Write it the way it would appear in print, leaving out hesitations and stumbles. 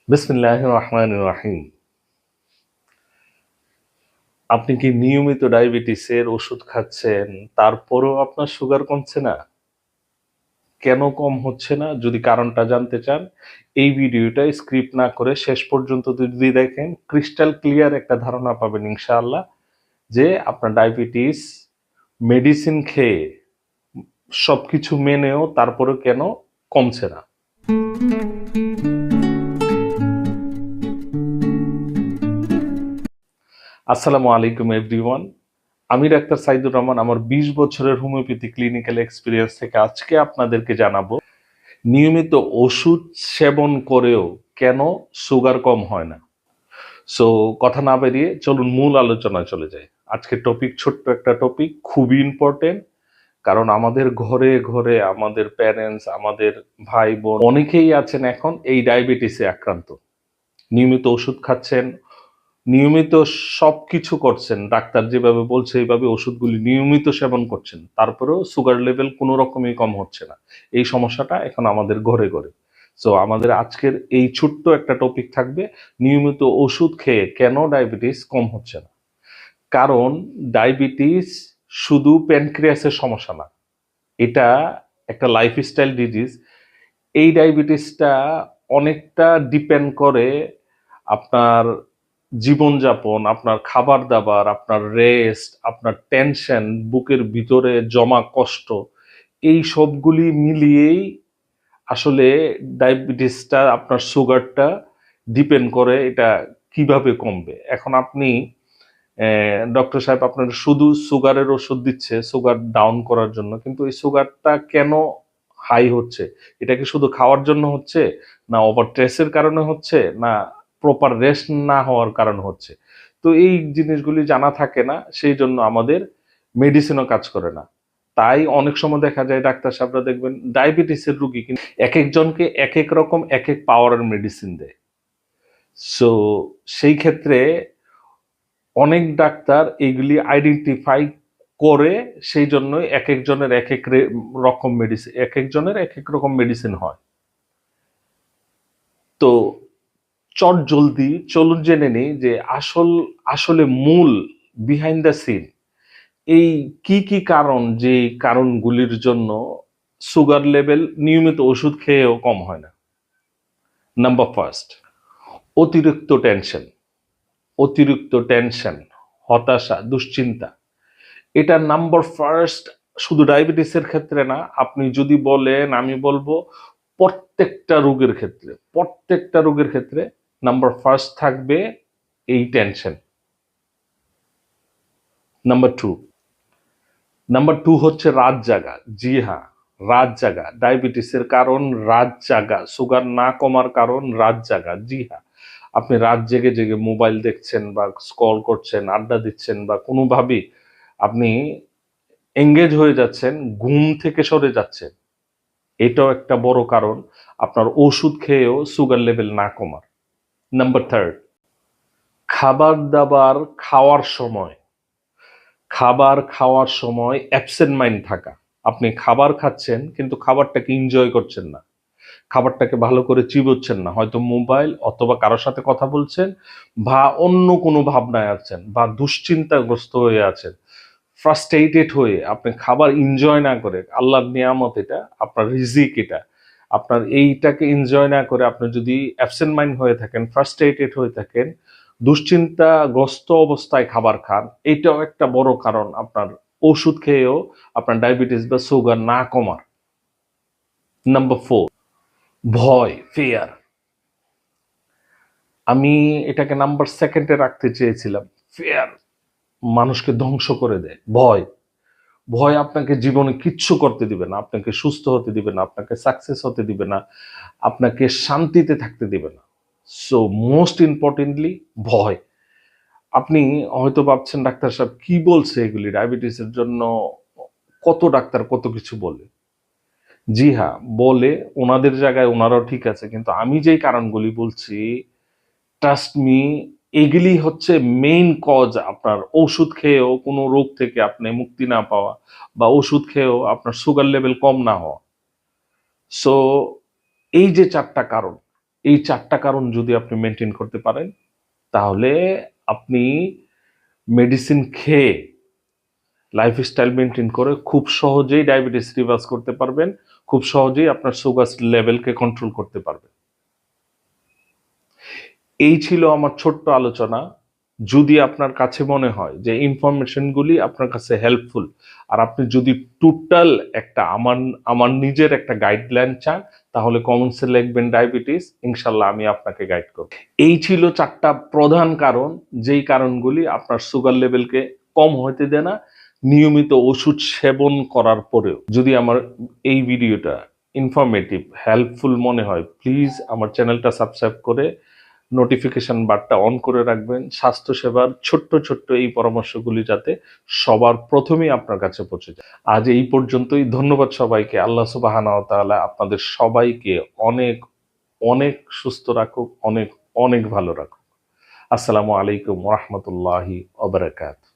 বিসমিল্লাহির রহমানির রহিম। আপনি কি নিয়মিত ডায়াবেটিসের ওষুধ খাচ্ছেন, তারপরেও আপনার সুগার কমছে না? কেন কম হচ্ছে না? যদি কারণটা জানতে চান, এই ভিডিওটা স্ক্রিপ্ট না করে শেষ পর্যন্ত যদি দেখেন, ক্রিস্টাল ক্লিয়ার একটা ধারণা পাবেন ইনশাআল্লাহ যে আপনার ডায়াবেটিস মেডিসিন খেয়ে সবকিছু মেনেও তারপরেও কেন কমছে না। আসসালামু আলাইকুম এভরিওয়ান। আমি ডাক্তার সাইদুর রহমান। আমার ২০ বছরের হোমিওপ্যাথি ক্লিনিক্যাল এক্সপিরিয়েন্স থেকে আজকে আপনাদেরকে জানাবো নিয়মিত ওষুধ সেবন করেও কেন সুগার কম হয় না। সো কথা না বেরিয়ে চলুন মূল আলোচনায় চলে যাই। আজকের টপিক ছোট্ট একটা টপিক, খুবই ইম্পর্টেন্ট। কারণ আমাদের ঘরে ঘরে আমাদের প্যারেন্টস, আমাদের ভাই বোন অনেকেই আছেন এখন এই ডায়াবেটিসে আক্রান্ত। নিয়মিত ওষুধ খাচ্ছেন, নিয়মিত সবকিছু করছেন, ডাক্তার যেভাবে বলছে এইভাবে ওষুধগুলি নিয়মিত সেবন করছেন, তারপরেও সুগার লেভেল কোনো রকমই কম হচ্ছে না। এই সমস্যাটা এখন আমাদের ঘরে ঘরে। সো আমাদের আজকের এই ছোট্ট একটা টপিক থাকবে, নিয়মিত ওষুধ খেয়ে কেন ডায়াবেটিস কম হচ্ছে না। কারণ ডায়াবেটিস শুধু প্যানক্রিয়াসের সমস্যা না, এটা একটা লাইফস্টাইল ডিজিজ। এই ডায়াবেটিসটা অনেকটা ডিপেন্ড করে আপনার জীবনযাপন, আপনার খাবার দাবার, আপনার রেস্ট, আপনার টেনশন, বুকের ভিতরে জমা কষ্ট, এই সবগুলি মিলিয়েই আসলে ডায়াবেটিসটা, আপনার সুগারটা ডিপেন্ড করে এটা কিভাবে কমবে। এখন আপনি ডক্টর সাহেব আপনার শুধু সুগারের ওষুধ দিচ্ছে সুগার ডাউন করার জন্য, কিন্তু এই সুগারটা কেন হাই হচ্ছে? এটা কি শুধু খাওয়ার জন্য হচ্ছে, না ওভার স্ট্রেসের কারণে হচ্ছে, না প্রপার রেস্ট না হওয়ার কারণে হচ্ছে? তো এই জিনিসগুলি জানা থাকে না, সেই জন্য আমাদের মেডিসিনও কাজ করে না। তাই অনেক সময় দেখা যায় ডাক্তার সাহেবরা দেখবেন ডায়াবেটিসের রুগী কিন্তু এক একজনকে এক এক রকম এক এক পাওয়ারের মেডিসিন দেয়। সো সেই ক্ষেত্রে অনেক ডাক্তার এইগুলি আইডেন্টিফাই করে, সেই জন্যই এক একজনের এক এক রকম মেডিসিন, এক একজনের এক এক রকম মেডিসিন হয়। তো চট জলদি চলুন জেনে নিই যে আসলে মূল বিহাইন্ড দ্য সিন এই কি কি কারণ, যে কারণগুলির জন্য সুগার লেভেল নিয়মিত ওষুধ খেয়েও কম হয় না। নাম্বার ফার্স্ট, অতিরিক্ত টেনশন। অতিরিক্ত টেনশন, হতাশা, দুশ্চিন্তা, এটা নাম্বার ফার্স্ট। শুধু ডায়াবেটিসের ক্ষেত্রে না, আপনি যদি বলেন, আমি বলবো প্রত্যেকটা রোগের ক্ষেত্রে নাম্বার ফার্স্ট থাকবে এই টেনশন। নাম্বার টু হচ্ছে রাত জাগা। জি হ্যাঁ, রাত জাগা ডায়াবেটিসের কারণ, রাত জাগা সুগার না কমার কারণ রাত জাগা। জি হ্যাঁ, আপনি রাত জেগে জেগে মোবাইল দেখছেন বা স্ক্রল করছেন, আড্ডা দিচ্ছেন, বা কোনোভাবেই আপনি এঙ্গেজ হয়ে যাচ্ছেন, ঘুম থেকে সরে যাচ্ছেন, এটাও একটা বড় কারণ আপনার ওষুধ খেয়েও সুগার লেভেল না কমার। নাম্বার 3, খাবার দাবার খাওয়ার সময় অ্যাবসেন্ট মাইন্ড থাকা। আপনি খাবার খাচ্ছেন কিন্তু খাবারটাকে এনজয় করছেন না, খাবারটাকে ভালো করে চিবোচ্ছেন না, হয়তো মোবাইল অথবা কারোর সাথে কথা বলছেন, বা অন্য কোনো ভাবনায় আছেন, বা দুশ্চিন্তাগ্রস্ত হয়ে আছেন, ফ্রাস্ট্রেটেড হয়ে আপনি খাবার এনজয় না করে, আল্লাহর নিয়ামত এটা, আপনার রিজিক এটা, আপনার এইটাকে এনজয় না করে আপনি যদি অ্যাবসেন্ট মাইন্ড হয়ে থাকেন, ফ্রাস্ট্রেটেড হয়ে থাকেন, দুশ্চিন্তাগ্রস্ত অবস্থায় খাবার খান, এটাও একটা বড় কারণ আপনার ওষুধ খেয়েও আপনার ডায়াবেটিস বা সুগার না কমার। নাম্বার 4, ভয়, ফিয়ার। আমি এটাকে নাম্বার সেকেন্ডে রাখতে চেয়েছিলাম। ফিয়ার মানুষকে ধ্বংস করে দেয়। ভয়, ভয় আপনাকে জীবনে কিচ্ছু করতে দিবে না, আপনাকে সুস্থ হতে দিবে না, আপনাকে সাকসেস হতে দিবে না, আপনাকে শান্তিতে থাকতে দিবে না। সো মোস্ট ইম্পর্টেন্টলি ভয়। আপনি হয়তো ভাবছেন ডাক্তার সাহেব কি বলছে এগুলি, ডায়াবেটিসের জন্য কত ডাক্তার কত কিছু বলে। জি হ্যাঁ বলে, ওনাদের জায়গায় ওনারাও ঠিক আছে, কিন্তু আমি যেই কারণগুলি বলছি, ট্রাস্ট মি, এগুলি হচ্ছে মেইন কজ আপনার ওষুধ খেয়েও কোনো রোগ থেকে আপনি মুক্তি না পাওয়া, বা ওষুধ খেয়েও আপনার সুগার লেভেল কম না হওয়া। সো এই যে 4টা কারণ, এই 4টা কারণ যদি আপনি মেনটেন করতে পারেন, তাহলে আপনি মেডিসিন খেয়ে লাইফস্টাইল মেনটেন করে খুব সহজেই ডায়াবেটিস রিভার্স করতে পারবেন, খুব সহজেই আপনার সুগার লেভেলকে কন্ট্রোল করতে পারবেন। এই ছিল আমার ছোট্ট আলোচনা। যদি আপনার কাছে মনে হয় যে ইনফরমেশনগুলি আপনার কাছে হেল্পফুল, আর আপনি যদি টোটাল একটা আমার নিজের একটা গাইডলাইন চান, তাহলে কমেন্টসে লিখবেন ডায়াবেটিস, ইনশাল্লাহ আমি আপনাকে গাইড করব। এই ছিল 4টা প্রধান কারণ, যেই কারণগুলি আপনার সুগার লেভেলকে কম হতে দেয় না নিয়মিত ওষুধ সেবন করার পরেও। যদি আমার এই ভিডিওটা ইনফরমেটিভ হেল্পফুল মনে হয়, প্লিজ আমার চ্যানেলটা সাবস্ক্রাইব করে নোটিফিকেশন বারটা অন করে রাখবেন, স্বাস্থ্যসেবার ছোট্ট ছোট্ট এই পরামর্শগুলি যাতে সবার প্রথমেই আপনার কাছে পৌঁছে যায়। আজ এই পর্যন্তই। ধন্যবাদ সবাইকে। আল্লাহ সুবহানাহু ওয়া তাআলা আপনাদের সবাইকে অনেক অনেক সুস্থ রাখুক, অনেক অনেক ভালো রাখুক। আসসালামু আলাইকুম ওয়া রাহমাতুল্লাহি ওয়া বারাকাতুহু।